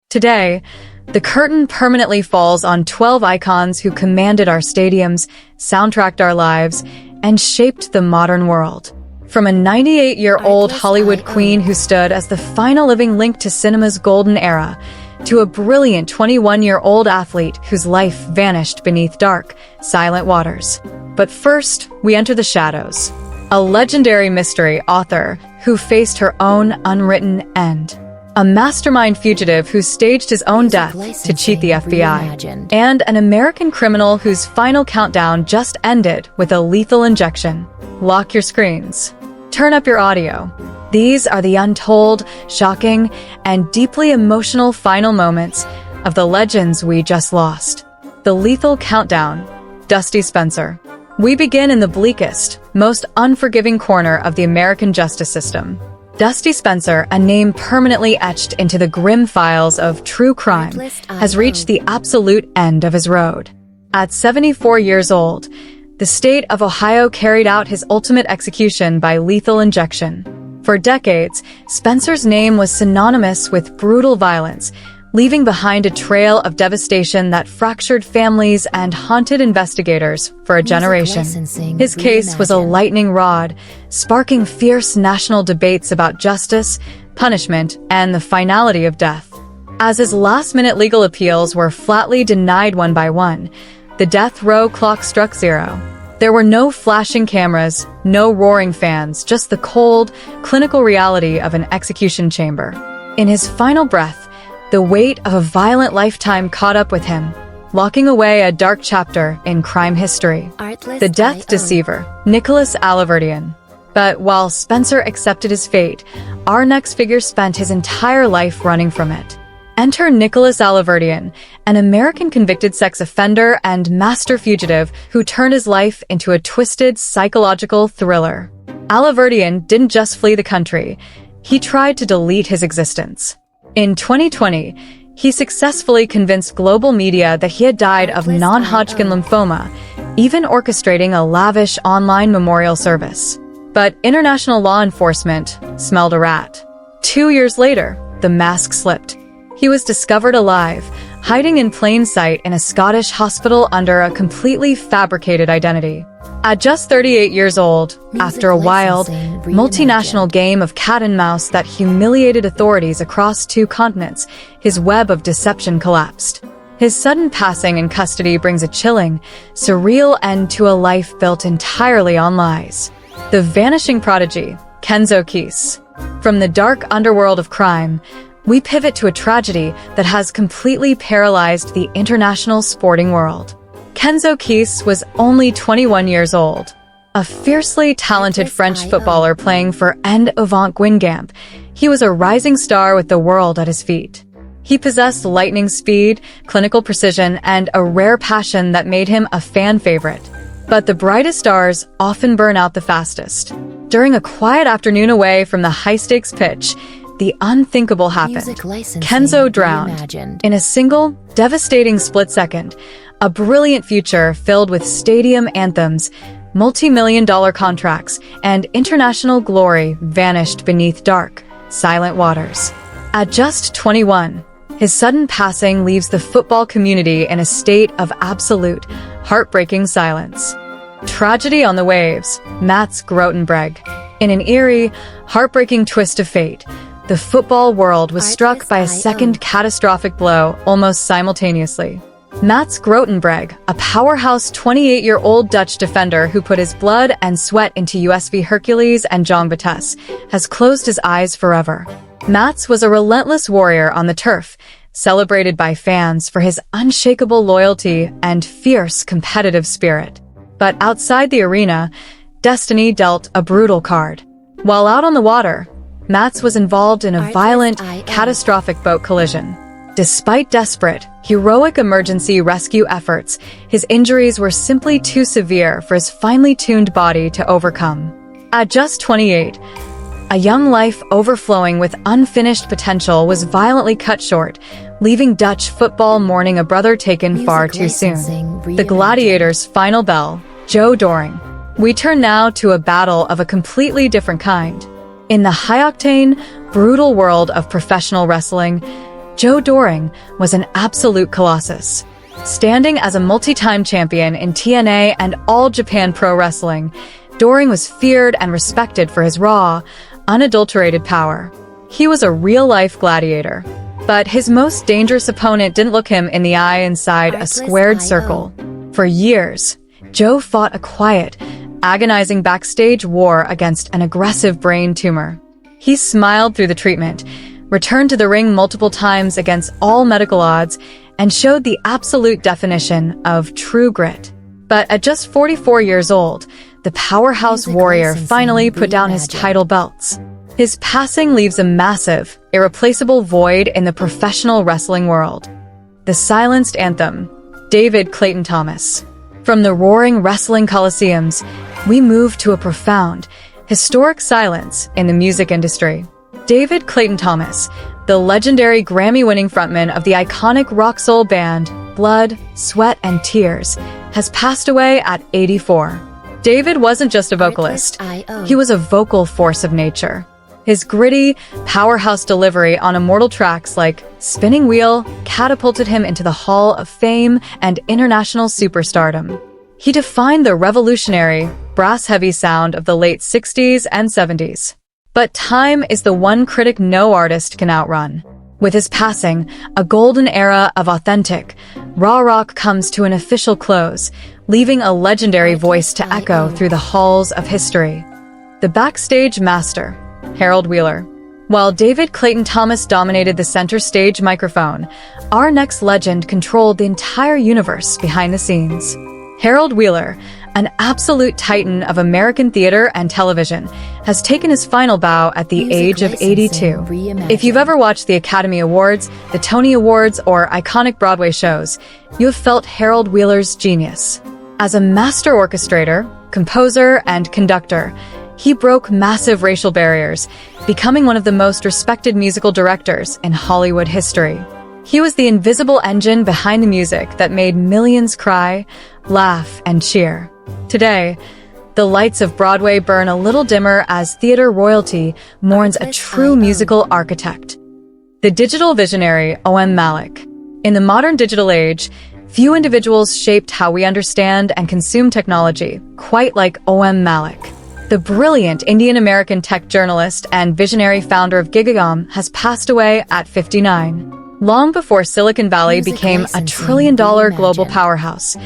Today, the curtain permanently falls on 12 icons who commanded our stadiums, soundtracked our lives, and shaped the modern world. From a 98-year-old Hollywood queen who stood as the final living link to cinema's golden era, to a brilliant 21-year-old athlete whose life vanished beneath dark, silent waters. But first, we enter the shadows. A legendary mystery author who faced her own unwritten end. A mastermind fugitive who staged his own death to cheat the FBI. And an American criminal whose final countdown just ended with a lethal injection. Lock your screens. Turn up your audio. These are the untold, shocking, and deeply emotional final moments of the legends we just lost. The Lethal Countdown. Dusty Spencer. We begin in the bleakest, most unforgiving corner of the American justice system. Dusty Spencer, a name permanently etched into the grim files of true crime, has reached the absolute end of his road. At 74 years old, the state of Ohio carried out his ultimate execution by lethal injection. For decades, Spencer's name was synonymous with brutal violence, leaving behind a trail of devastation that fractured families and haunted investigators for a generation. His case was a lightning rod, sparking fierce national debates about justice, punishment, and the finality of death. As his last-minute legal appeals were flatly denied one by one, the death row clock struck zero. There were no flashing cameras, no roaring fans, just the cold, clinical reality of an execution chamber. In his final breath, the weight of a violent lifetime caught up with him, locking away a dark chapter in crime history. The Death Deceiver, Nicholas Alaverdian. But while Spencer accepted his fate, our next figure spent his entire life running from it. Enter Nicholas Alaverdian, an American convicted sex offender and master fugitive who turned his life into a twisted psychological thriller. Alaverdian didn't just flee the country, he tried to delete his existence. In 2020, he successfully convinced global media that he had died of non-Hodgkin lymphoma, even orchestrating a lavish online memorial service. But international law enforcement smelled a rat. 2 years later, the mask slipped. He was discovered alive, hiding in plain sight in a Scottish hospital under a completely fabricated identity. At just 38 years old, after a wild, multinational game of cat and mouse that humiliated authorities across 2 continents, his web of deception collapsed. His sudden passing in custody brings a chilling, surreal end to a life built entirely on lies. The vanishing prodigy, Kenzo Kies. From the dark underworld of crime, we pivot to a tragedy that has completely paralyzed the international sporting world. Kenzo Kies was only 21 years old. A fiercely talented French footballer playing for End-Avant-Guingamp, he was a rising star with the world at his feet. He possessed lightning speed, clinical precision, and a rare passion that made him a fan favorite. But the brightest stars often burn out the fastest. During a quiet afternoon away from the high-stakes pitch, the unthinkable happened. Kenzo drowned. In a single, devastating split second, a brilliant future filled with stadium anthems, multi-million-dollar contracts, and international glory vanished beneath dark, silent waters. At just 21, his sudden passing leaves the football community in a state of absolute, heartbreaking silence. Tragedy on the waves, Mats Grottenbreg. In an eerie, heartbreaking twist of fate, the football world was struck by a second catastrophic blow almost simultaneously. Mats Grottenbreg, a powerhouse 28-year-old Dutch defender who put his blood and sweat into USV Hercules and Jean Vitesse, has closed his eyes forever. Mats was a relentless warrior on the turf, celebrated by fans for his unshakable loyalty and fierce competitive spirit. But outside the arena, destiny dealt a brutal card. While out on the water, Mats was involved in a violent, catastrophic boat collision. Despite desperate, heroic emergency rescue efforts, his injuries were simply too severe for his finely tuned body to overcome. At just 28, a young life overflowing with unfinished potential was violently cut short, leaving Dutch football mourning a brother taken far too soon. The Gladiators' final bell, Joe Doring. We turn now to a battle of a completely different kind. In the high-octane, brutal world of professional wrestling, Joe Doring was an absolute colossus. Standing as a multi-time champion in TNA and All Japan Pro Wrestling, Doring was feared and respected for his raw, unadulterated power. He was a real-life gladiator. But his most dangerous opponent didn't look him in the eye inside a squared circle. For years, Joe fought a quiet, agonizing backstage war against an aggressive brain tumor. He smiled through the treatment, returned to the ring multiple times against all medical odds, and showed the absolute definition of true grit. But at just 44 years old, the powerhouse warrior finally put down his title belts. His passing leaves a massive, irreplaceable void in the professional wrestling world. The silenced anthem, David Clayton-Thomas. From the roaring wrestling coliseums, we move to a profound, historic silence in the music industry. David Clayton-Thomas, the legendary Grammy-winning frontman of the iconic rock-soul band Blood, Sweat, and Tears, has passed away at 84. David wasn't just a vocalist. He was a vocal force of nature. His gritty, powerhouse delivery on immortal tracks like Spinning Wheel catapulted him into the Hall of Fame and international superstardom. He defined the revolutionary, brass-heavy sound of the late 60s and 70s. But time is the one critic no artist can outrun. With his passing, a golden era of authentic, raw rock comes to an official close, leaving a legendary voice to echo through the halls of history. The backstage master, Harold Wheeler. While David Clayton-Thomas dominated the center stage microphone, our next legend controlled the entire universe behind the scenes. Harold Wheeler, an absolute titan of American theater and television, has taken his final bow at the age of 82. If you've ever watched the Academy Awards, the Tony Awards, or iconic Broadway shows, you have felt Harold Wheeler's genius. As a master orchestrator, composer, and conductor, he broke massive racial barriers, becoming one of the most respected musical directors in Hollywood history. He was the invisible engine behind the music that made millions cry, laugh, and cheer. Today, the lights of Broadway burn a little dimmer as theater royalty mourns a true musical architect. The digital visionary O.M. Malik. In the modern digital age, few individuals shaped how we understand and consume technology, quite like O.M. Malik. The brilliant Indian-American tech journalist and visionary founder of Gigagam has passed away at 59. Long before Silicon Valley became a trillion-dollar global powerhouse,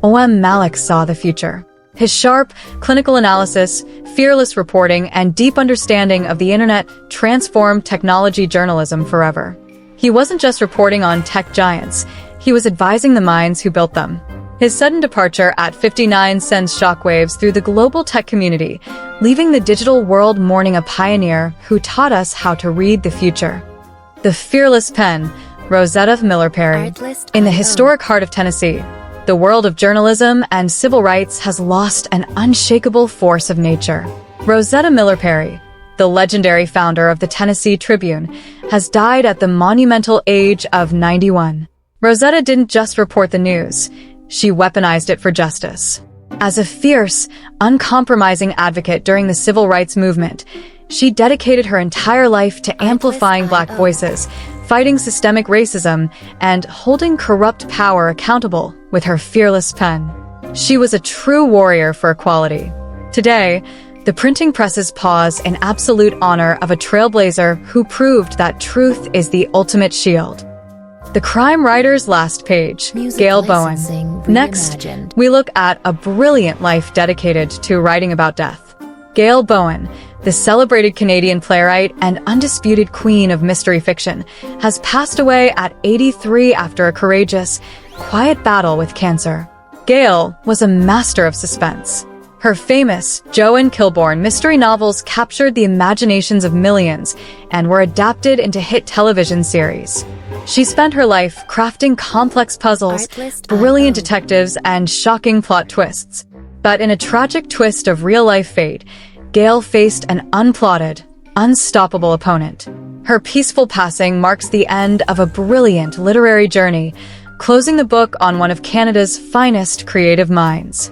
O.M. Malik saw the future. His sharp, clinical analysis, fearless reporting, and deep understanding of the internet transformed technology journalism forever. He wasn't just reporting on tech giants, he was advising the minds who built them. His sudden departure at 59 sends shockwaves through the global tech community, leaving the digital world mourning a pioneer who taught us how to read the future. The fearless pen, Rosetta Miller Perry. In the historic heart of Tennessee, the world of journalism and civil rights has lost an unshakable force of nature. Rosetta Miller Perry, the legendary founder of the Tennessee Tribune, has died at the monumental age of 91. Rosetta didn't just report the news, she weaponized it for justice. As a fierce, uncompromising advocate during the civil rights movement, she dedicated her entire life to amplifying Black voices, fighting systemic racism, and holding corrupt power accountable with her fearless pen. She was a true warrior for equality. Today, the printing presses pause in absolute honor of a trailblazer who proved that truth is the ultimate shield. The crime writer's last page, Gail Bowen. Next, we look at a brilliant life dedicated to writing about death. Gail Bowen, the celebrated Canadian playwright and undisputed queen of mystery fiction, has passed away at 83 after a courageous, quiet battle with cancer. Gail was a master of suspense. Her famous Jo and Kilbourne mystery novels captured the imaginations of millions and were adapted into hit television series. She spent her life crafting complex puzzles, brilliant detectives, and shocking plot twists. But in a tragic twist of real-life fate, Gail faced an unplotted, unstoppable opponent. Her peaceful passing marks the end of a brilliant literary journey, closing the book on one of Canada's finest creative minds.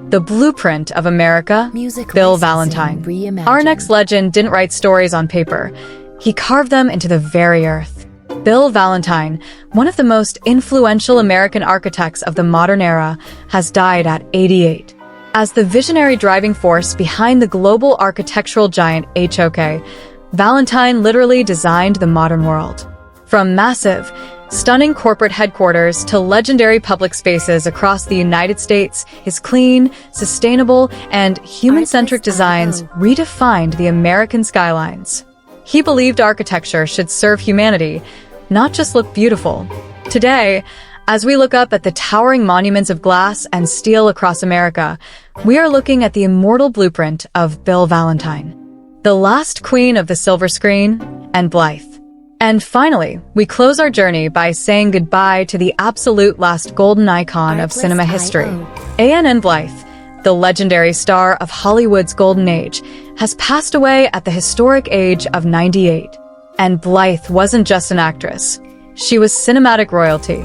The Blueprint of America, Bill Valentine. Our next legend didn't write stories on paper. He carved them into the very earth. Bill Valentine, one of the most influential American architects of the modern era, has died at 88. As the visionary driving force behind the global architectural giant HOK, Valentine literally designed the modern world. From massive, stunning corporate headquarters to legendary public spaces across the United States, his clean, sustainable, and human-centric designs redefined the American skylines. He believed architecture should serve humanity, not just look beautiful. Today, as we look up at the towering monuments of glass and steel across America, we are looking at the immortal blueprint of Bill Valentine, the last queen of the silver screen, and Blyth. And finally, we close our journey by saying goodbye to the absolute last golden icon of cinema history. A.N. Blyth, the legendary star of Hollywood's golden age, has passed away at the historic age of 98. And Blyth wasn't just an actress. She was cinematic royalty.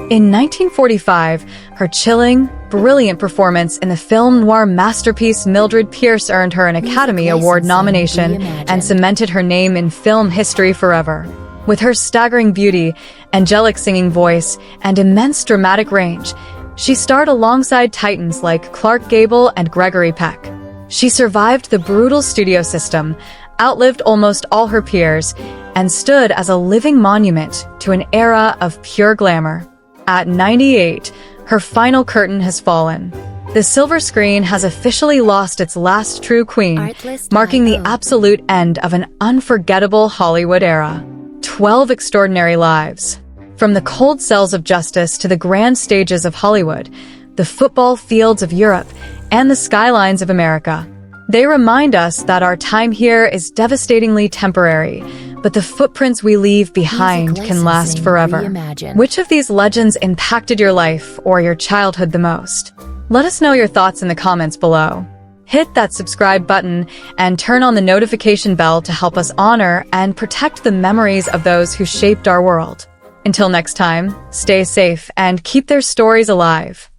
In 1945, her chilling, brilliant performance in the film noir masterpiece Mildred Pierce earned her an Academy Award nomination and cemented her name in film history forever. With her staggering beauty, angelic singing voice, and immense dramatic range, she starred alongside titans like Clark Gable and Gregory Peck. She survived the brutal studio system, outlived almost all her peers, and stood as a living monument to an era of pure glamour. At 98, her final curtain has fallen. The silver screen has officially lost its last true queen, marking the absolute end of an unforgettable Hollywood era. 12 extraordinary lives. From the cold cells of justice to the grand stages of Hollywood, the football fields of Europe, and the skylines of America. They remind us that our time here is devastatingly temporary, but the footprints we leave behind can last forever. Which of these legends impacted your life or your childhood the most? Let us know your thoughts in the comments below. Hit that subscribe button and turn on the notification bell to help us honor and protect the memories of those who shaped our world. Until next time, stay safe and keep their stories alive.